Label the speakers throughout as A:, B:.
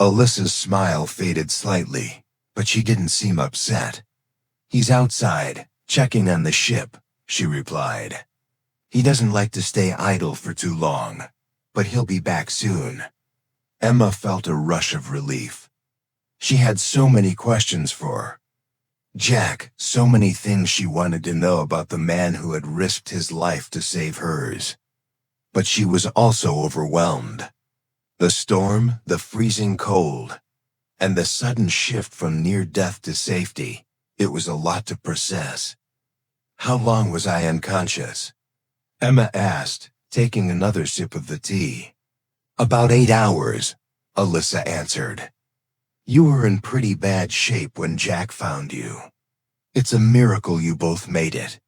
A: Alyssa's smile faded slightly, but she didn't seem upset. "He's outside, checking on the ship," she replied. "He doesn't like to stay idle for too long, but he'll be back soon." Emma felt a rush of relief. She had so many questions for Jack, so many things she wanted to know about the man who had risked his life to save hers. But she was also overwhelmed. The storm, the freezing cold, and the sudden shift from near death to safety, it was a lot to process. "How long was I unconscious?" Emma asked, taking another sip of the tea. "About 8 hours," Alyssa answered. "You were in pretty bad shape when Jack found you. It's a miracle you both made it."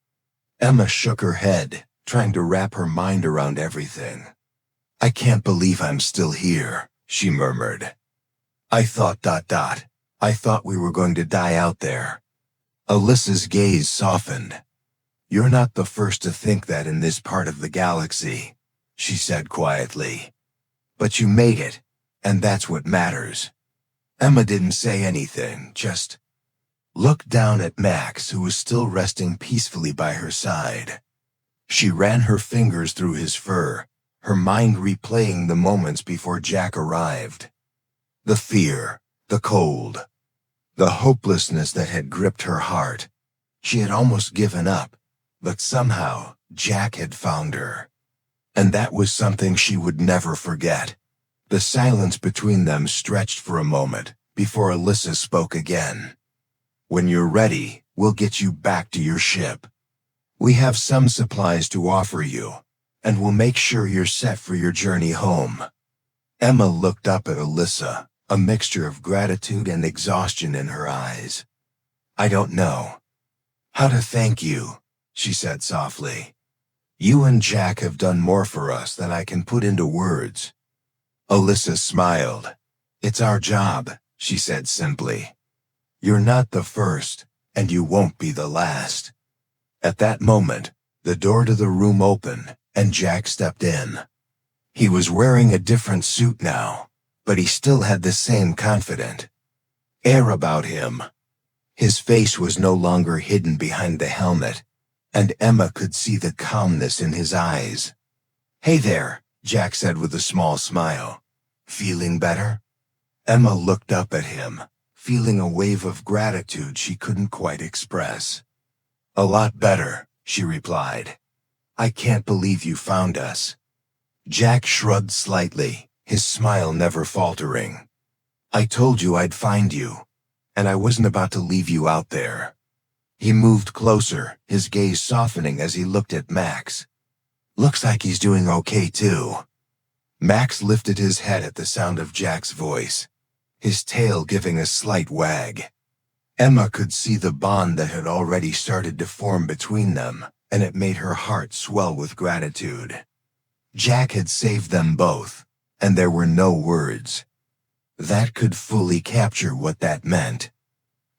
A: Emma shook her head, trying to wrap her mind around everything. "I can't believe I'm still here," she murmured. I thought we were going to die out there." Alyssa's gaze softened. "You're not the first to think that in this part of the galaxy," she said quietly. "But you made it, and that's what matters." Emma didn't say anything, just looked down at Max, who was still resting peacefully by her side. She ran her fingers through his fur, her mind replaying the moments before Jack arrived. The fear, the cold, the hopelessness that had gripped her heart. She had almost given up, but somehow Jack had found her. And that was something she would never forget. The silence between them stretched for a moment before Alyssa spoke again. "When you're ready, we'll get you back to your ship. We have some supplies to offer you, and we'll make sure you're set for your journey home." Emma looked up at Alyssa, a mixture of gratitude and exhaustion in her eyes. "I don't know how to thank you," she said softly. "You and Jack have done more for us than I can put into words." Alyssa smiled. "It's our job," she said simply. "You're not the first, and you won't be the last." At that moment, the door to the room opened, and Jack stepped in. He was wearing a different suit now, but he still had the same confident air about him. His face was no longer hidden behind the helmet, and Emma could see the calmness in his eyes. "Hey there," Jack said with a small smile. "Feeling better?" Emma looked up at him, feeling a wave of gratitude she couldn't quite express. "A lot better," she replied. "I can't believe you found us." Jack shrugged slightly, his smile never faltering. "I told you I'd find you, and I wasn't about to leave you out there." He moved closer, his gaze softening as he looked at Max. "Looks like he's doing okay too." Max lifted his head at the sound of Jack's voice, his tail giving a slight wag. Emma could see the bond that had already started to form between them, and it made her heart swell with gratitude. Jack had saved them both, and there were no words that could fully capture what that meant.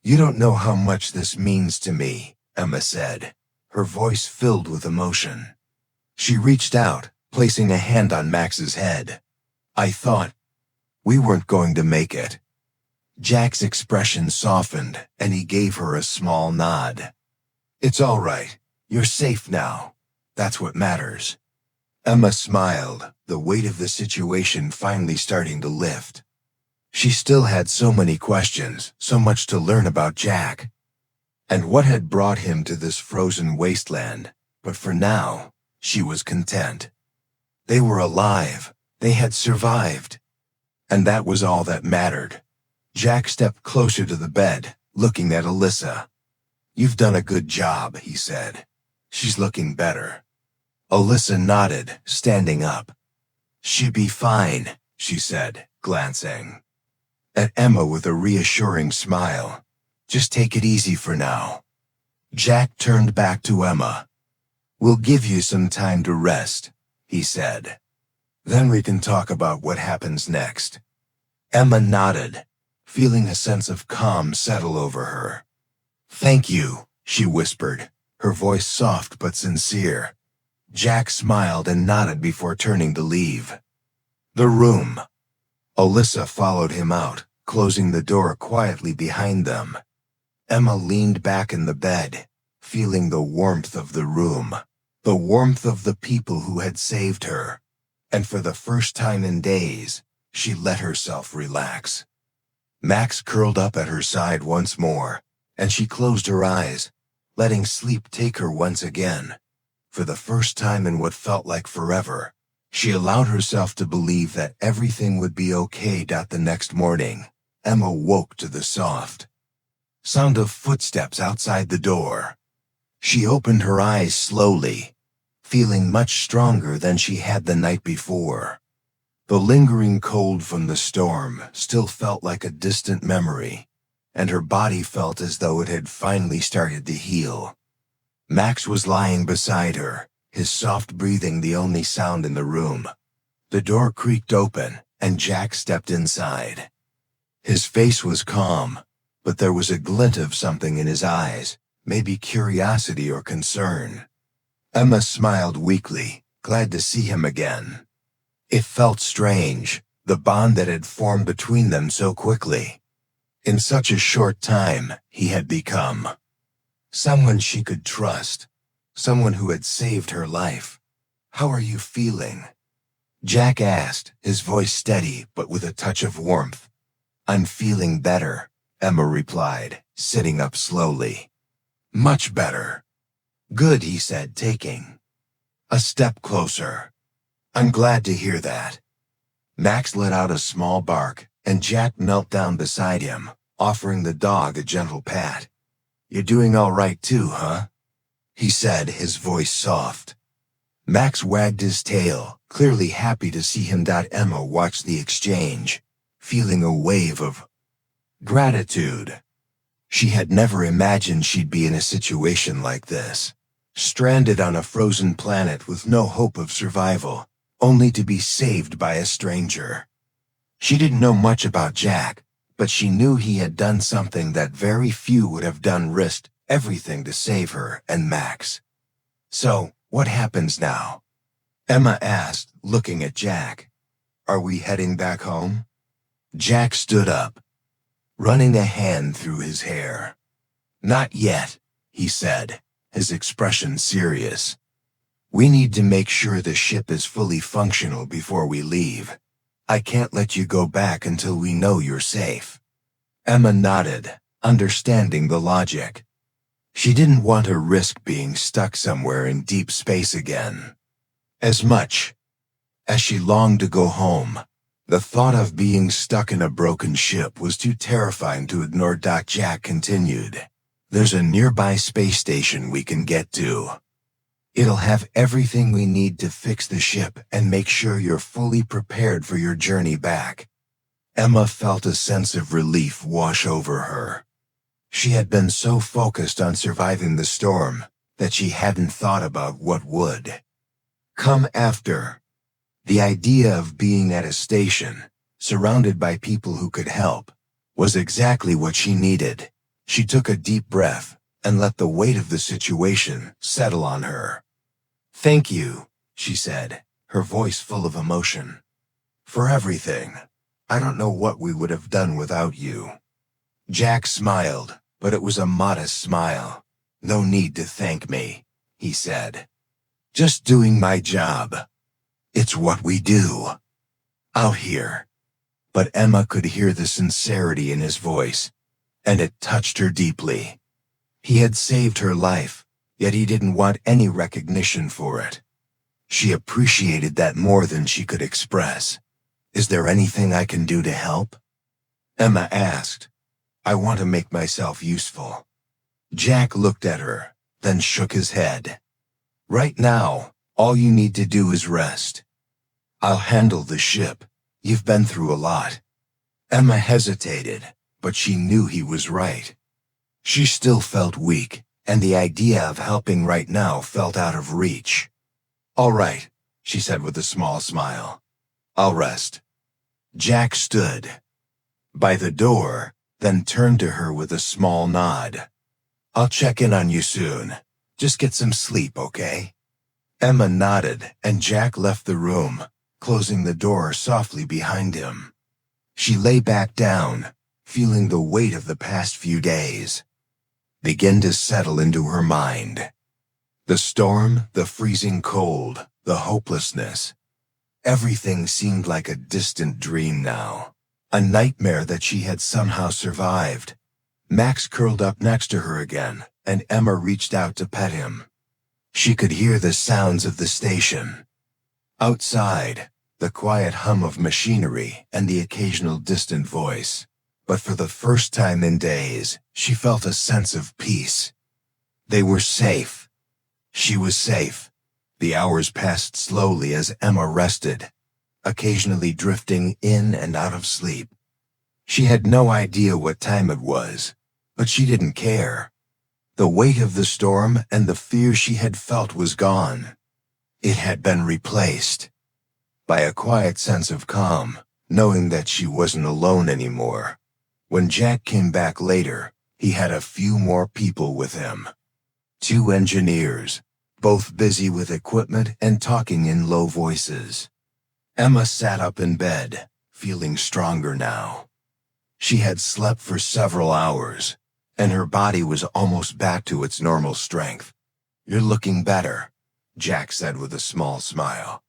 A: "You don't know how much this means to me," Emma said, her voice filled with emotion. She reached out, placing a hand on Max's head. "I thought we weren't going to make it." Jack's expression softened, and he gave her a small nod. "It's all right. You're safe now. That's what matters." Emma smiled, the weight of the situation finally starting to lift. She still had so many questions, so much to learn about Jack, and what had brought him to this frozen wasteland, but for now, she was content. They were alive, they had survived, and that was all that mattered. Jack stepped closer to the bed, looking at Alyssa. "You've done a good job," he said. "She's looking better." Alyssa nodded, standing up. "She'd be fine," she said, glancing at Emma with a reassuring smile. "Just take it easy for now." Jack turned back to Emma. "We'll give you some time to rest," he said. "Then we can talk about what happens next." Emma nodded, feeling a sense of calm settle over her. "Thank you," she whispered, her voice soft but sincere. Jack smiled and nodded before turning to leave the room. Alyssa followed him out, closing the door quietly behind them. Emma leaned back in the bed, feeling the warmth of the room, the warmth of the people who had saved her. And for the first time in days, she let herself relax. Max curled up at her side once more, and she closed her eyes, letting sleep take her once again. For the first time in what felt like forever, she allowed herself to believe that everything would be okay. The next morning, Emma woke to the soft sound of footsteps outside the door. She opened her eyes slowly, feeling much stronger than she had the night before. The lingering cold from the storm still felt like a distant memory, and her body felt as though it had finally started to heal. Max was lying beside her, his soft breathing the only sound in the room. The door creaked open, and Jack stepped inside. His face was calm, but there was a glint of something in his eyes, maybe curiosity or concern. Emma smiled weakly, glad to see him again. It felt strange, the bond that had formed between them so quickly. In such a short time, he had become someone she could trust, someone who had saved her life. "How are you feeling?" Jack asked, his voice steady but with a touch of warmth. "I'm feeling better," Emma replied, sitting up slowly. "Much better." "Good," he said, taking a step closer. "I'm glad to hear that." Max let out a small bark, and Jack knelt down beside him, offering the dog a gentle pat. "You're doing all right too, huh?" he said, his voice soft. Max wagged his tail, clearly happy to see him. Emma watched the exchange, feeling a wave of gratitude. She had never imagined she'd be in a situation like this, stranded on a frozen planet with no hope of survival, only to be saved by a stranger. She didn't know much about Jack, but she knew he had done something that very few would have done, risked everything to save her and Max. "So, what happens now?" Emma asked, looking at Jack. "Are we heading back home?" Jack stood up, running a hand through his hair. "Not yet," he said, his expression serious. "We need to make sure the ship is fully functional before we leave. I can't let you go back until we know you're safe." Emma nodded, understanding the logic. She didn't want to risk being stuck somewhere in deep space again. As much as she longed to go home, the thought of being stuck in a broken ship was too terrifying to ignore. Jack continued, "There's a nearby space station we can get to. It'll have everything we need to fix the ship and make sure you're fully prepared for your journey back." Emma felt a sense of relief wash over her. She had been so focused on surviving the storm that she hadn't thought about what would come after. The idea of being at a station, surrounded by people who could help, was exactly what she needed. She took a deep breath and let the weight of the situation settle on her. "Thank you," she said, her voice full of emotion. "For everything. I don't know what we would have done without you." Jack smiled, but it was a modest smile. "No need to thank me," he said. "Just doing my job. It's what we do out here." But Emma could hear the sincerity in his voice, and it touched her deeply. He had saved her life, yet he didn't want any recognition for it. She appreciated that more than she could express. "Is there anything I can do to help?" Emma asked. "I want to make myself useful." Jack looked at her, then shook his head. "Right now, all you need to do is rest. I'll handle the ship. You've been through a lot." Emma hesitated, but she knew he was right. She still felt weak, and the idea of helping right now felt out of reach. "All right," she said with a small smile. "I'll rest." Jack stood by the door, then turned to her with a small nod. "I'll check in on you soon. Just get some sleep, okay?" Emma nodded, and Jack left the room, closing the door softly behind him. She lay back down, feeling the weight of the past few days begin to settle into her mind. The storm, the freezing cold, the hopelessness. Everything seemed like a distant dream now, a nightmare that she had somehow survived. Max curled up next to her again, and Emma reached out to pet him. She could hear the sounds of the station. Outside, the quiet hum of machinery and the occasional distant voice. But for the first time in days, she felt a sense of peace. They were safe. She was safe. The hours passed slowly as Emma rested, occasionally drifting in and out of sleep. She had no idea what time it was, but she didn't care. The weight of the storm and the fear she had felt was gone. It had been replaced by a quiet sense of calm, knowing that she wasn't alone anymore. When Jack came back later, he had a few more people with him. 2 engineers, both busy with equipment and talking in low voices. Emma sat up in bed, feeling stronger now. She had slept for several hours, and her body was almost back to its normal strength. "You're looking better," Jack said with a small smile.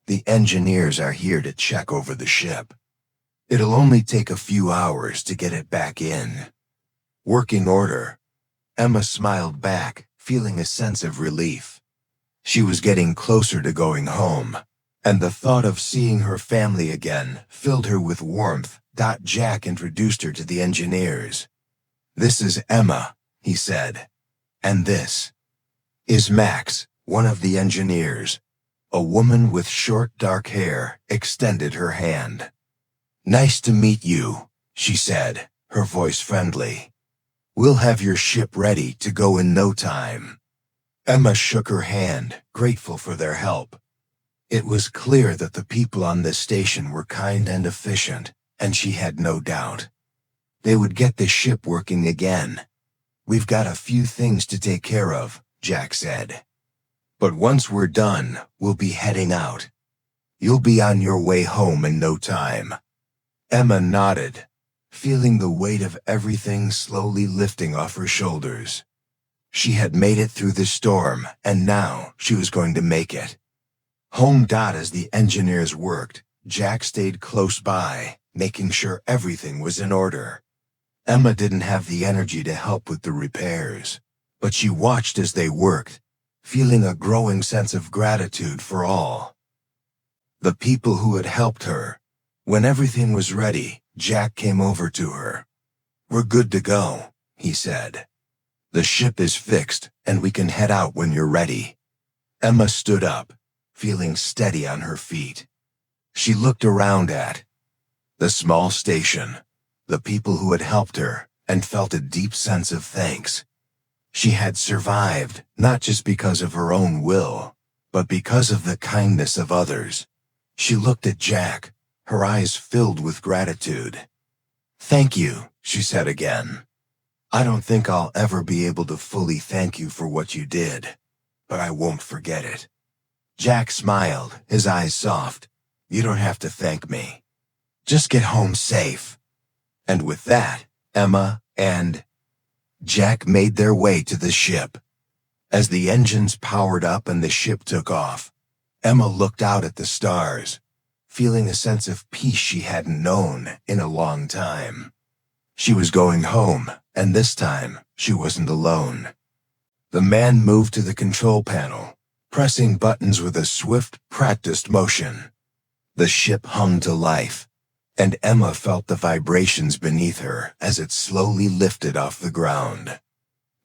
A: "The engineers are here to check over the ship. It'll only take a few hours to get it back in." "Working order." Emma smiled back, feeling a sense of relief. She was getting closer to going home, and the thought of seeing her family again filled her with warmth. Jack introduced her to the engineers. "This is Emma," he said. "And this is Max," one of the engineers. A woman with short dark hair extended her hand. "Nice to meet you," she said, her voice friendly. "We'll have your ship ready to go in no time." Emma shook her hand, grateful for their help. It was clear that the people on this station were kind and efficient, and she had no doubt they would get the ship working again. "We've got a few things to take care of," Jack said. "But once we're done, we'll be heading out. You'll be on your way home in no time." Emma nodded, feeling the weight of everything slowly lifting off her shoulders. She had made it through the storm, and now she was going to make it home. As the engineers worked, Jack stayed close by, making sure everything was in order. Emma didn't have the energy to help with the repairs, but she watched as they worked, feeling a growing sense of gratitude for all the people who had helped her. When everything was ready, Jack came over to her. "We're good to go," he said. "The ship is fixed, and we can head out when you're ready." Emma stood up, feeling steady on her feet. She looked around at the small station, the people who had helped her, and felt a deep sense of thanks. She had survived, not just because of her own will, but because of the kindness of others. She looked at Jack, her eyes filled with gratitude. "Thank you," she said again. "I don't think I'll ever be able to fully thank you for what you did, but I won't forget it." Jack smiled, his eyes soft. "You don't have to thank me. Just get home safe." And with that, Emma and Jack made their way to the ship. As the engines powered up and the ship took off, Emma looked out at the stars, feeling a sense of peace she hadn't known in a long time. She was going home, and this time, she wasn't alone. The man moved to the control panel, pressing buttons with a swift, practiced motion. The ship hummed to life, and Emma felt the vibrations beneath her as it slowly lifted off the ground.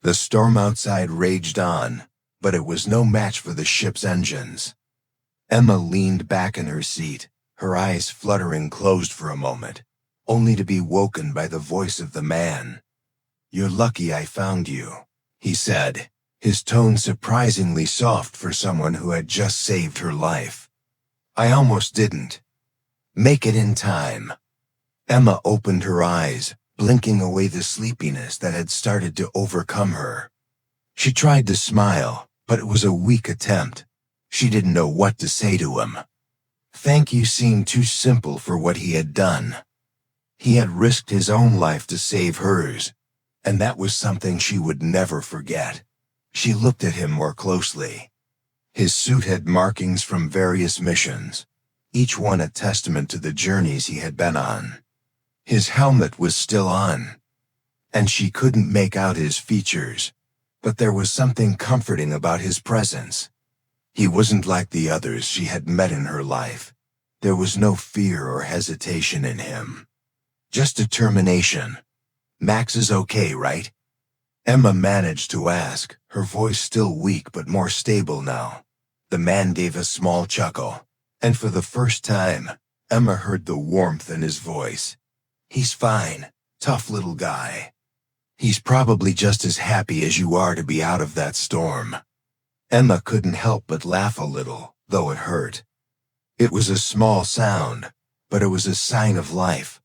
A: The storm outside raged on, but it was no match for the ship's engines. Emma leaned back in her seat, her eyes fluttering closed for a moment, only to be woken by the voice of the man. "You're lucky I found you," he said, his tone surprisingly soft for someone who had just saved her life. "I almost didn't make it in time." Emma opened her eyes, blinking away the sleepiness that had started to overcome her. She tried to smile, but it was a weak attempt. She didn't know what to say to him. Thank you seemed too simple for what he had done. He had risked his own life to save hers, and that was something she would never forget. She looked at him more closely. His suit had markings from various missions, each one a testament to the journeys he had been on. His helmet was still on, and she couldn't make out his features, but there was something comforting about his presence. He wasn't like the others she had met in her life. There was no fear or hesitation in him. Just determination. Max is okay, right? Emma managed to ask, her voice still weak but more stable now. The man gave a small chuckle, and for the first time, Emma heard the warmth in his voice. He's fine, tough little guy. He's probably just as happy as you are to be out of that storm. Emma couldn't help but laugh a little, though it hurt. It was a small sound, but it was a sign of life,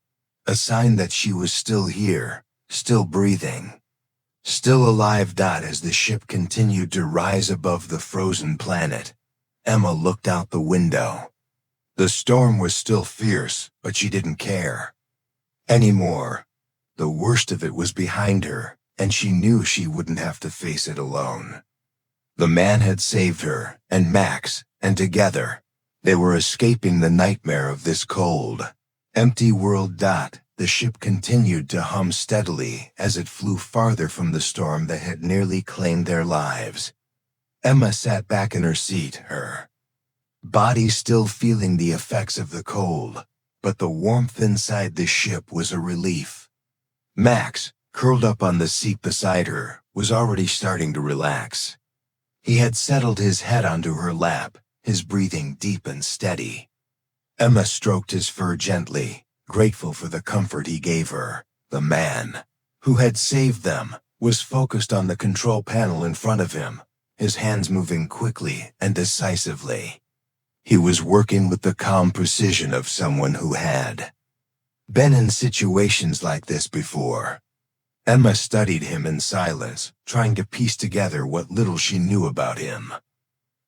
A: a sign that she was still here, still breathing, still alive. As the ship continued to rise above the frozen planet, Emma looked out the window. The storm was still fierce, but she didn't care anymore. The worst of it was behind her, and she knew she wouldn't have to face it alone. The man had saved her, and Max, and together, they were escaping the nightmare of this cold, empty world. The ship continued to hum steadily as it flew farther from the storm that had nearly claimed their lives. Emma sat back in her seat, her body still feeling the effects of the cold, but the warmth inside the ship was a relief. Max, curled up on the seat beside her, was already starting to relax. He had settled his head onto her lap, his breathing deep and steady. Emma stroked his fur gently, grateful for the comfort he gave her. The man, who had saved them, was focused on the control panel in front of him, his hands moving quickly and decisively. He was working with the calm precision of someone who had been in situations like this before. Emma studied him in silence, trying to piece together what little she knew about him.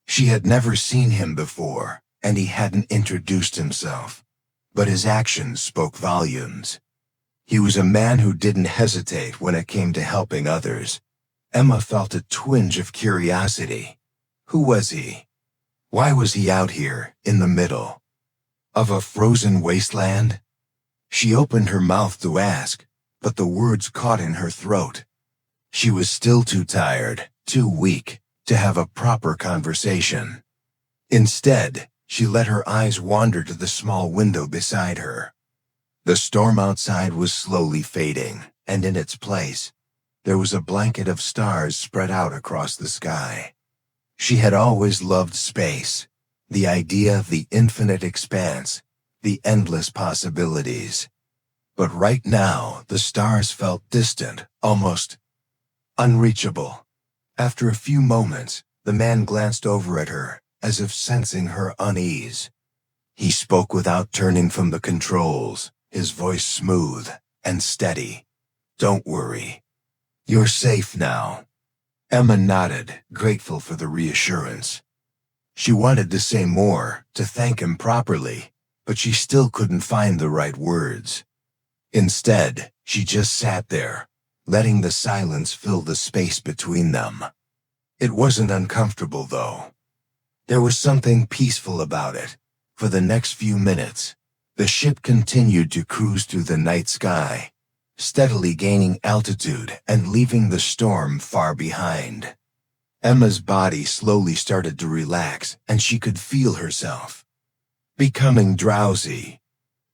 A: She had never seen him before, and he hadn't introduced himself, but his actions spoke volumes. He was a man who didn't hesitate when it came to helping others. Emma felt a twinge of curiosity. Who was he? Why was he out here, in the middle of a frozen wasteland? She opened her mouth to ask, but the words caught in her throat. She was still too tired, too weak, to have a proper conversation. Instead, she let her eyes wander to the small window beside her. The storm outside was slowly fading, and in its place, there was a blanket of stars spread out across the sky. She had always loved space, the idea of the infinite expanse, the endless possibilities. But right now, the stars felt distant, almost unreachable. After a few moments, the man glanced over at her, as if sensing her unease. He spoke without turning from the controls, his voice smooth and steady. "Don't worry. You're safe now." Emma nodded, grateful for the reassurance. She wanted to say more, to thank him properly, but she still couldn't find the right words. Instead, she just sat there, letting the silence fill the space between them. It wasn't uncomfortable, though. There was something peaceful about it. For the next few minutes, the ship continued to cruise through the night sky, steadily gaining altitude and leaving the storm far behind. Emma's body slowly started to relax, and she could feel herself becoming drowsy.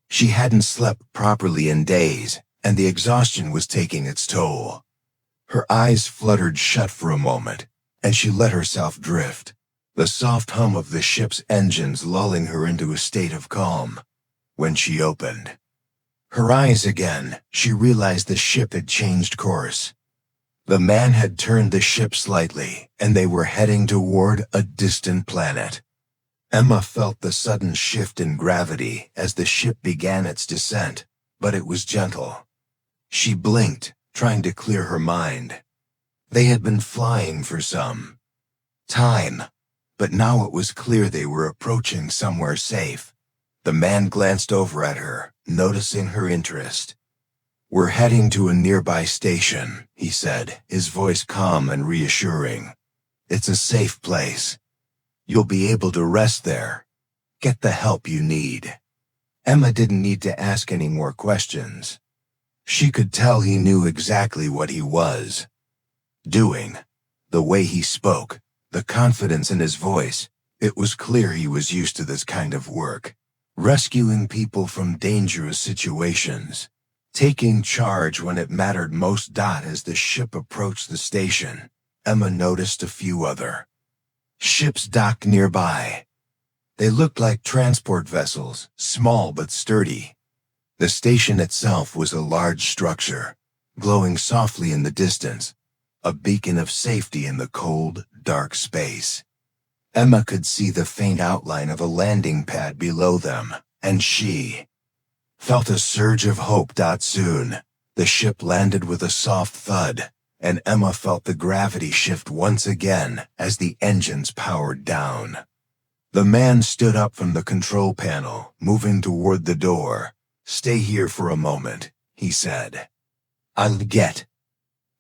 A: She hadn't slept properly in days, and the exhaustion was taking its toll. Her eyes fluttered shut for a moment, and she let herself drift, the soft hum of the ship's engines lulling her into a state of calm. When she opened her eyes again, she realized the ship had changed course. The man had turned the ship slightly, and they were heading toward a distant planet. Emma felt the sudden shift in gravity as the ship began its descent, but it was gentle. She blinked, trying to clear her mind. They had been flying for some time, but now it was clear they were approaching somewhere safe. The man glanced over at her, noticing her interest. "We're heading to a nearby station," he said, his voice calm and reassuring. "It's a safe place. You'll be able to rest there. Get the help you need." Emma didn't need to ask any more questions. She could tell he knew exactly what he was doing. The way he spoke, the confidence in his voice, it was clear he was used to this kind of work. Rescuing people from dangerous situations. Taking charge when it mattered most. As the ship approached the station, Emma noticed a few other ships docked nearby. They looked like transport vessels, small but sturdy. The station itself was a large structure, glowing softly in the distance, a beacon of safety in the cold, dark space. Emma could see the faint outline of a landing pad below them, and she felt a surge of hope. Soon, the ship landed with a soft thud, and Emma felt the gravity shift once again as the engines powered down. The man stood up from the control panel, moving toward the door. "Stay here for a moment," he said. "I'll get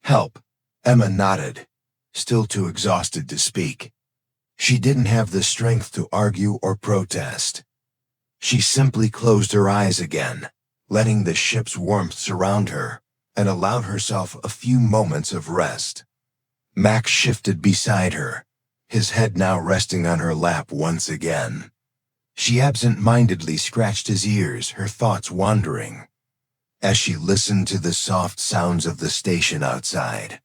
A: help." Emma nodded, still too exhausted to speak. She didn't have the strength to argue or protest. She simply closed her eyes again, letting the ship's warmth surround her, and allowed herself a few moments of rest. Max shifted beside her, his head now resting on her lap once again. She absent-mindedly scratched his ears, her thoughts wandering, as she listened to the soft sounds of the station outside.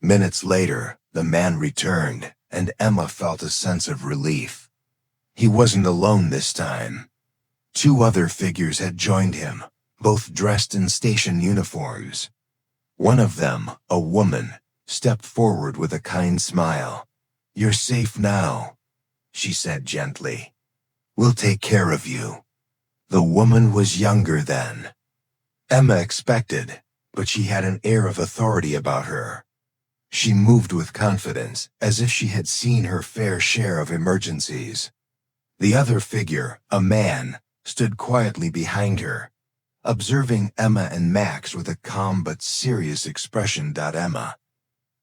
A: Minutes later, the man returned, and Emma felt a sense of relief. He wasn't alone this time. 2 other figures had joined him, both dressed in station uniforms. One of them, a woman, stepped forward with a kind smile. "You're safe now," she said gently. "We'll take care of you." The woman was younger than Emma expected, but she had an air of authority about her. She moved with confidence, as if she had seen her fair share of emergencies. The other figure, a man, stood quietly behind her, observing Emma and Max with a calm but serious expression. Emma,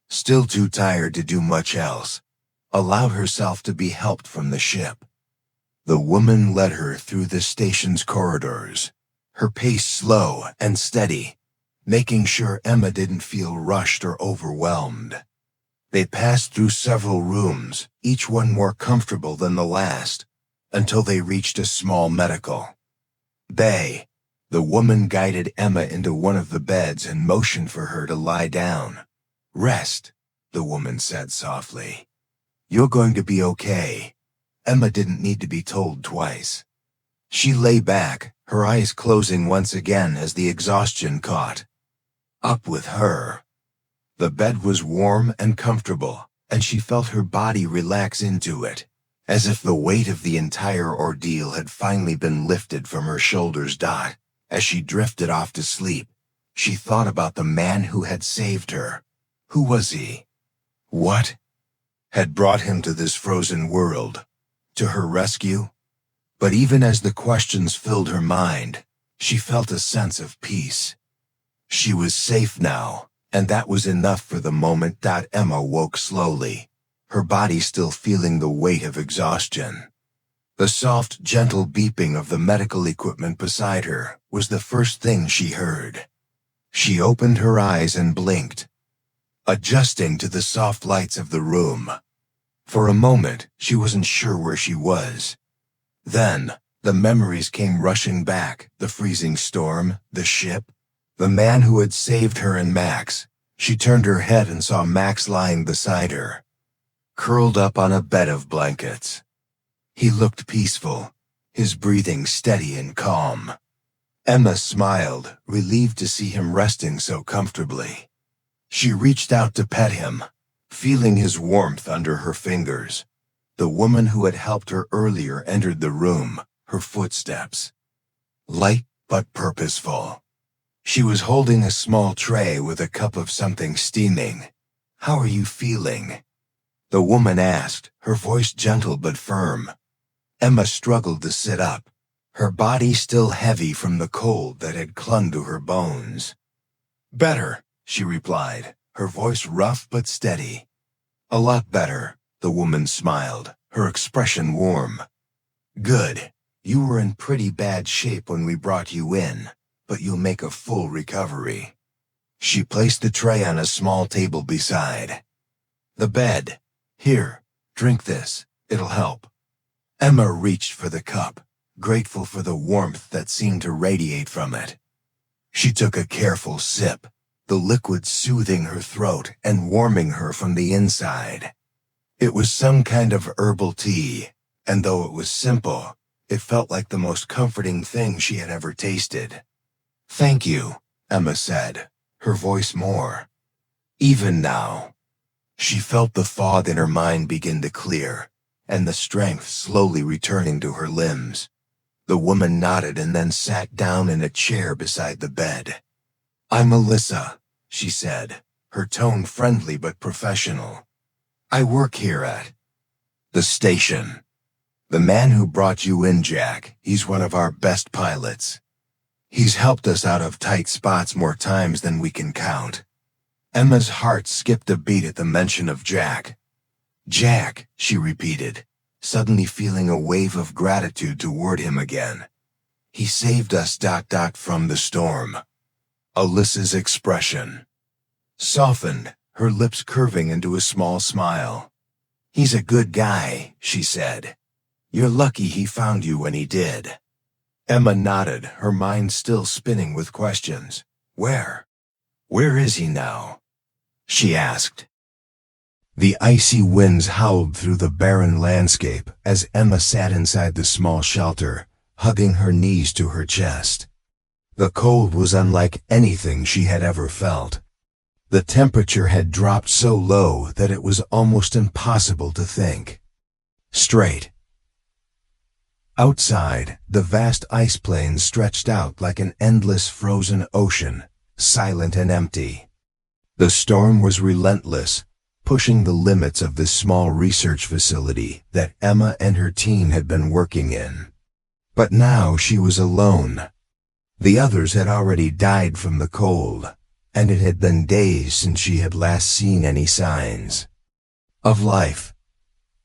A: still too tired to do much else, allowed herself to be helped from the ship. The woman led her through the station's corridors, her pace slow and steady, making sure Emma didn't feel rushed or overwhelmed. They passed through several rooms, each one more comfortable than the last, until they reached a small medical bay. The woman guided Emma into one of the beds and motioned for her to lie down. "Rest," the woman said softly. "You're going to be okay." Emma didn't need to be told twice. She lay back, her eyes closing once again as the exhaustion caught up with her. The bed was warm and comfortable, and she felt her body relax into it, as if the weight of the entire ordeal had finally been lifted from her shoulders. As she drifted off to sleep, she thought about the man who had saved her. Who was he? What had brought him to this frozen world? To her rescue? But even as the questions filled her mind, she felt a sense of peace. She was safe now, and that was enough for the moment. Emma woke slowly, her body still feeling the weight of exhaustion. The soft, gentle beeping of the medical equipment beside her was the first thing she heard. She opened her eyes and blinked, adjusting to the soft lights of the room. For a moment, she wasn't sure where she was. Then, the memories came rushing back, the freezing storm, the ship, the man who had saved her and Max. She turned her head and saw Max lying beside her, curled up on a bed of blankets. He looked peaceful, his breathing steady and calm. Emma smiled, relieved to see him resting so comfortably. She reached out to pet him, feeling his warmth under her fingers. The woman who had helped her earlier entered the room, her footsteps light but purposeful. She was holding a small tray with a cup of something steaming. "How are you feeling?" the woman asked, her voice gentle but firm. Emma struggled to sit up, her body still heavy from the cold that had clung to her bones. "Better," she replied, her voice rough but steady. "A lot better," the woman smiled, her expression warm. "Good. You were in pretty bad shape when we brought you in, but you'll make a full recovery." She placed the tray on a small table beside the bed. "Here, drink this. It'll help." Emma reached for the cup, grateful for the warmth that seemed to radiate from it. She took a careful sip, the liquid soothing her throat and warming her from the inside. It was some kind of herbal tea, and though it was simple, it felt like the most comforting thing she had ever tasted. "Thank you," Emma said, her voice more even now. She felt the fog in her mind begin to clear, and the strength slowly returning to her limbs. The woman nodded and then sat down in a chair beside the bed. "I'm Alyssa," she said, her tone friendly but professional. "I work here at the station. The man who brought you in, Jack, he's one of our best pilots. He's helped us out of tight spots more times than we can count." Emma's heart skipped a beat at the mention of Jack. "Jack," she repeated, suddenly feeling a wave of gratitude toward him again. "He saved us ... from the storm." Alyssa's expression softened, her lips curving into a small smile. "He's a good guy," she said. "You're lucky he found you when he did." Emma nodded, her mind still spinning with questions. Where is he now?" she asked. The icy winds howled through the barren landscape as Emma sat inside the small shelter, hugging her knees to her chest. The cold was unlike anything she had ever felt. The temperature had dropped so low that it was almost impossible to think straight. Outside, the vast ice plains stretched out like an endless frozen ocean, silent and empty. The storm was relentless, pushing the limits of this small research facility that Emma and her team had been working in. But now she was alone. The others had already died from the cold, and it had been days since she had last seen any signs of life.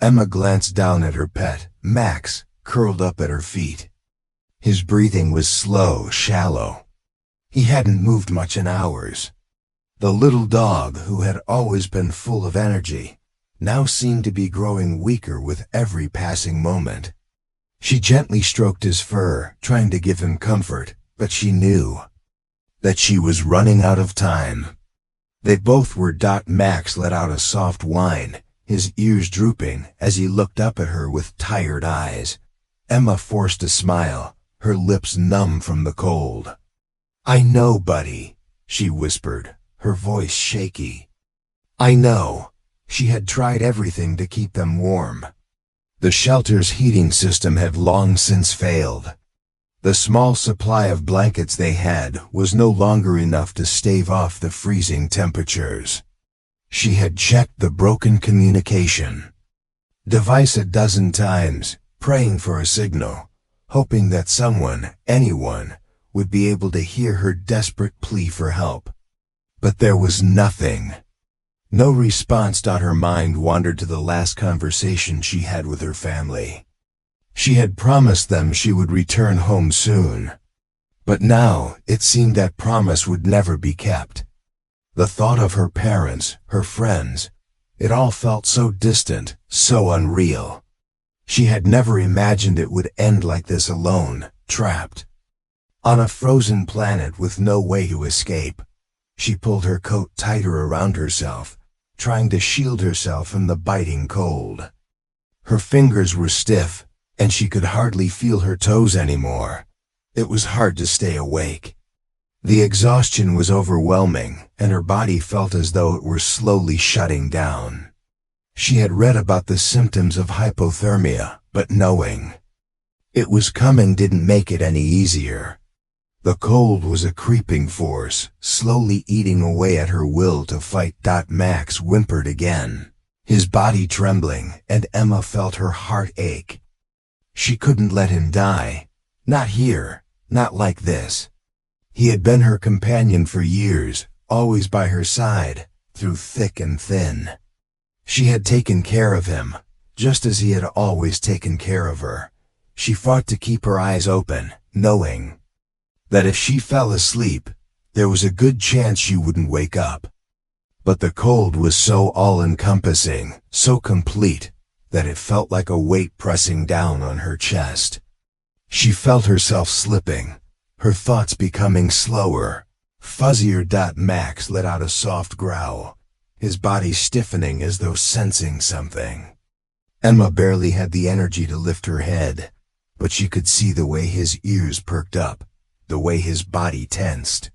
A: Emma glanced down at her pet, Max, curled up at her feet. His breathing was slow, shallow. He hadn't moved much in hours. The little dog, who had always been full of energy, now seemed to be growing weaker with every passing moment. She gently stroked his fur, trying to give him comfort, but she knew that she was running out of time. They both were. Max let out a soft whine, his ears drooping as he looked up at her with tired eyes. Emma forced a smile, her lips numb from the cold. "I know, buddy," she whispered, her voice shaky. "I know." She had tried everything to keep them warm. The shelter's heating system had long since failed. The small supply of blankets they had was no longer enough to stave off the freezing temperatures. She had checked the broken communication device a dozen times, praying for a signal, hoping that someone, anyone, would be able to hear her desperate plea for help. But there was nothing. No response. Her mind wandered to the last conversation she had with her family. She had promised them she would return home soon. But now it seemed that promise would never be kept. The thought of her parents, her friends, it all felt so distant, so unreal. She had never imagined it would end like this, alone, trapped on a frozen planet with no way to escape. She pulled her coat tighter around herself, trying to shield herself from the biting cold. Her fingers were stiff, and she could hardly feel her toes anymore. It was hard to stay awake. The exhaustion was overwhelming, and her body felt as though it were slowly shutting down. She had read about the symptoms of hypothermia, but knowing it was coming didn't make it any easier. The cold was a creeping force, slowly eating away at her will to fight. Max whimpered again, his body trembling, and Emma felt her heart ache. She couldn't let him die, Not here, not like this. He had been her companion for years, always by her side, through thick and thin. She had taken care of him, just as he had always taken care of her. She fought to keep her eyes open, knowing that if she fell asleep, there was a good chance she wouldn't wake up. But the cold was so all-encompassing, so complete, that it felt like a weight pressing down on her chest. She felt herself slipping, her thoughts becoming slower, fuzzier. Max let out a soft growl, his body stiffening as though sensing something. Emma barely had the energy to lift her head, but she could see the way his ears perked up, the way his body tensed.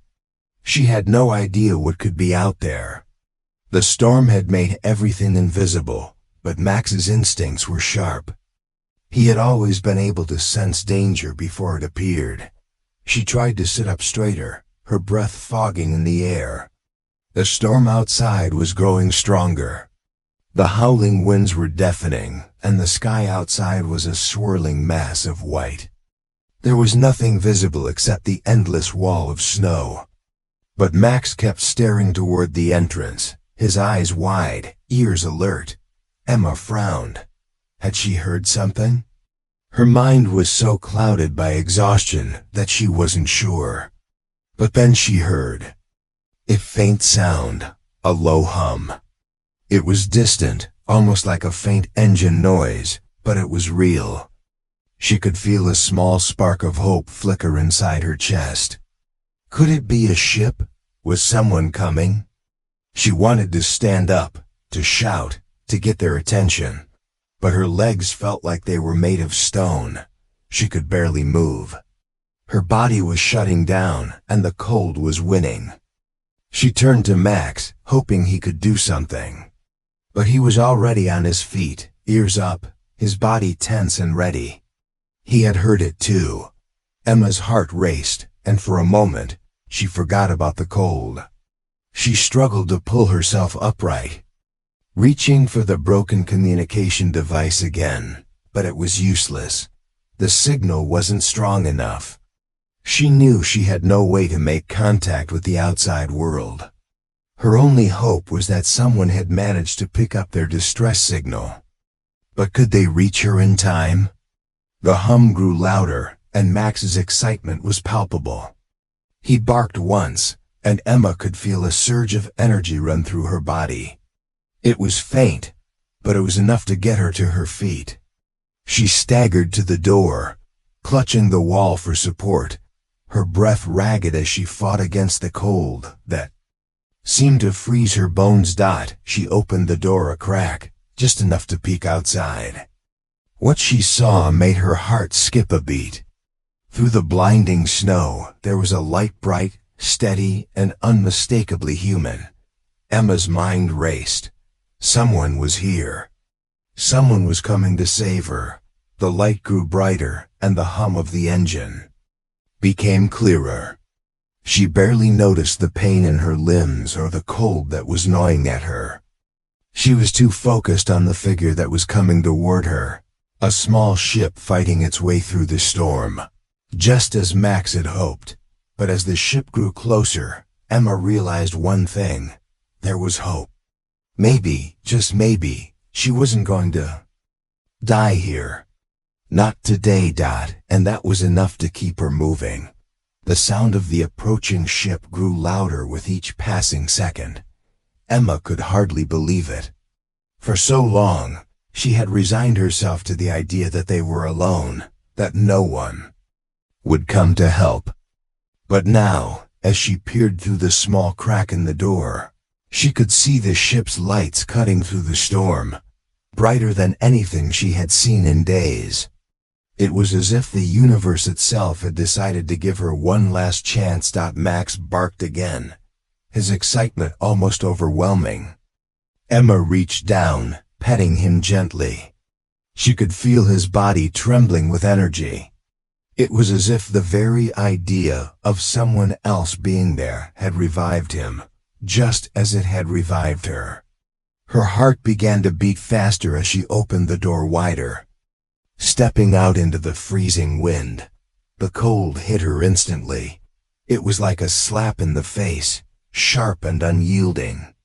A: She had no idea what could be out there. The storm had made everything invisible, but Max's instincts were sharp. He had always been able to sense danger before it appeared. She tried to sit up straighter, her breath fogging in the air. The storm outside was growing stronger. The howling winds were deafening, and the sky outside was a swirling mass of white. There was nothing visible except the endless wall of snow. But Max kept staring toward the entrance, his eyes wide, ears alert. Emma frowned. Had she heard something? Her mind was so clouded by exhaustion that she wasn't sure. But then she heard a faint sound, a low hum. It was distant, almost like a faint engine noise, but it was real. She could feel a small spark of hope flicker inside her chest. Could it be a ship? Was someone coming? She wanted to stand up, to shout, to get their attention, but her legs felt like they were made of stone. She could barely move. Her body was shutting down, and the cold was winning. She turned to Max, hoping he could do something. But he was already on his feet, ears up, his body tense and ready. He had heard it too. Emma's heart raced, and for a moment, she forgot about the cold. She struggled to pull herself upright, reaching for the broken communication device again, but it was useless. The signal wasn't strong enough. She knew she had no way to make contact with the outside world. Her only hope was that someone had managed to pick up their distress signal. But could they reach her in time? The hum grew louder, and Max's excitement was palpable. He barked once, and Emma could feel a surge of energy run through her body. It was faint, but it was enough to get her to her feet. She staggered to the door, clutching the wall for support, her breath ragged as she fought against the cold that seemed to freeze her bones. She opened the door a crack, just enough to peek outside. What she saw made her heart skip a beat. Through the blinding snow, there was a light bright, steady, and unmistakably human. Emma's mind raced. Someone was here. Someone was coming to save her. The light grew brighter, and the hum of the engine became clearer. She barely noticed the pain in her limbs or the cold that was gnawing at her. She was too focused on the figure that was coming toward her, a small ship fighting its way through the storm. Just as Max had hoped. But as the ship grew closer, Emma realized one thing. There was hope. Maybe, just maybe, she wasn't going to die here. Not today. And that was enough to keep her moving. The sound of the approaching ship grew louder with each passing second. Emma could hardly believe it. For so long, she had resigned herself to the idea that they were alone, that no one would come to help. But now, as she peered through the small crack in the door, she could see the ship's lights cutting through the storm, brighter than anything she had seen in days. It was as if the universe itself had decided to give her one last chance. Max barked again, his excitement almost overwhelming. Emma reached down, petting him gently. She could feel his body trembling with energy. It was as if the very idea of someone else being there had revived him, just as it had revived her. Her heart began to beat faster as she opened the door wider, stepping out into the freezing wind. The cold hit her instantly. It was like a slap in the face, sharp and unyielding.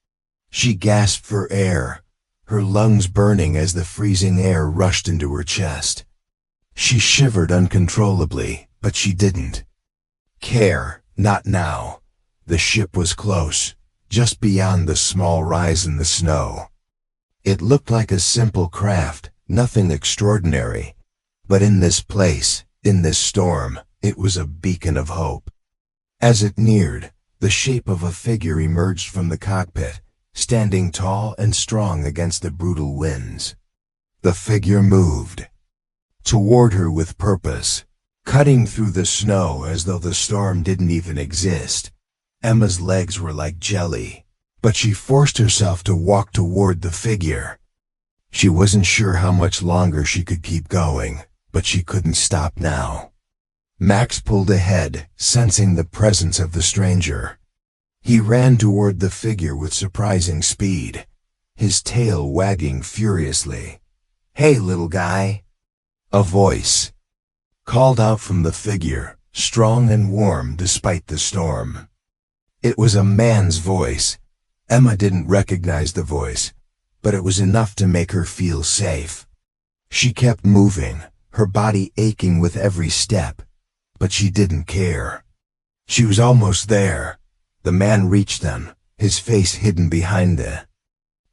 A: She gasped for air, her lungs burning as the freezing air rushed into her chest. She shivered uncontrollably, but she didn't care, not now. The ship was close, just beyond the small rise in the snow. It looked like a simple craft, nothing extraordinary. But in this place, in this storm, it was a beacon of hope. As it neared, the shape of a figure emerged from the cockpit, standing tall and strong against the brutal winds. The figure moved toward her with purpose, cutting through the snow as though the storm didn't even exist. Emma's legs were like jelly, but she forced herself to walk toward the figure. She wasn't sure how much longer she could keep going, but she couldn't stop now. Max pulled ahead, sensing the presence of the stranger. He ran toward the figure with surprising speed, his tail wagging furiously. "Hey, little guy!" A voice called out from the figure, strong and warm despite the storm. It was a man's voice. Emma didn't recognize the voice, but it was enough to make her feel safe. She kept moving, her body aching with every step, but she didn't care. She was almost there. The man reached them, his face hidden behind the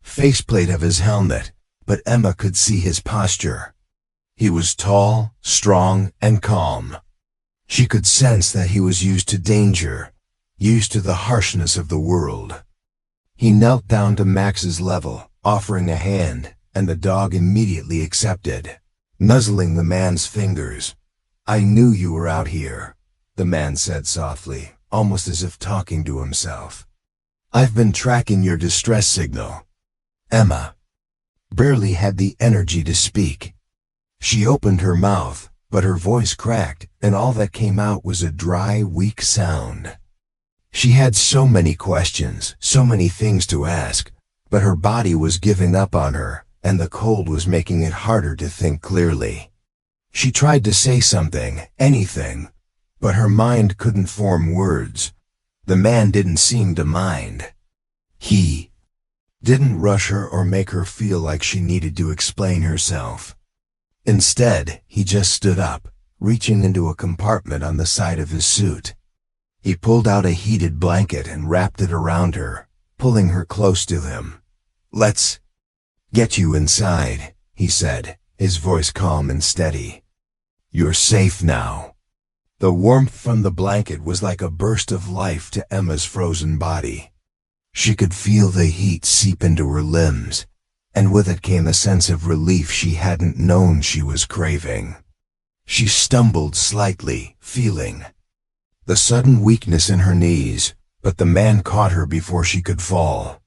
A: faceplate of his helmet, but Emma could see his posture. He was tall, strong, and calm. She could sense that he was used to danger, used to the harshness of the world. He knelt down to Max's level, offering a hand, and the dog immediately accepted, nuzzling the man's fingers. "I knew you were out here," the man said softly, almost as if talking to himself. "I've been tracking your distress signal." Emma barely had the energy to speak. She opened her mouth, but her voice cracked, and all that came out was a dry, weak sound. She had so many questions, so many things to ask, but her body was giving up on her, and the cold was making it harder to think clearly. She tried to say something, anything, but her mind couldn't form words. The man didn't seem to mind. He didn't rush her or make her feel like she needed to explain herself. Instead, he just stood up, reaching into a compartment on the side of his suit. He pulled out a heated blanket and wrapped it around her, pulling her close to him. "Let's get you inside," he said, his voice calm and steady. "You're safe now." The warmth from the blanket was like a burst of life to Emma's frozen body. She could feel the heat seep into her limbs, and with it came a sense of relief she hadn't known she was craving. She stumbled slightly, feeling the sudden weakness in her knees, but the man caught her before she could fall.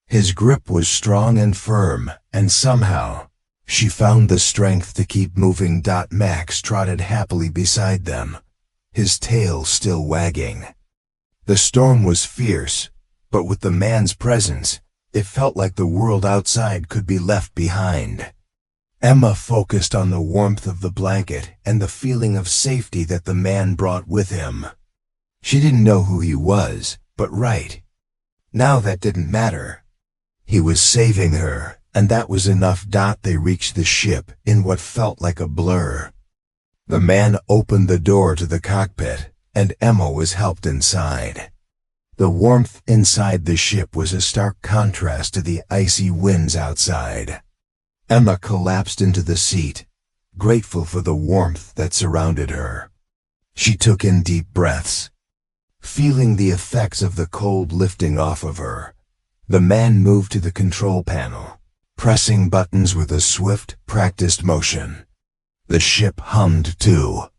A: His grip was strong and firm, and somehow she found the strength to keep moving. Max trotted happily beside them, his tail still wagging. The storm was fierce, but with the man's presence, it felt like the world outside could be left behind. Emma focused on the warmth of the blanket and the feeling of safety that the man brought with him. She didn't know who he was, but right now that didn't matter. He was saving her, and that was enough. They reached the ship in what felt like a blur. The man opened the door to the cockpit, and Emma was helped inside. The warmth inside the ship was a stark contrast to the icy winds outside. Emma collapsed into the seat, grateful for the warmth that surrounded her. She took in deep breaths, feeling the effects of the cold lifting off of her. The man moved to the control panel, pressing buttons with a swift, practiced motion. The ship hummed too,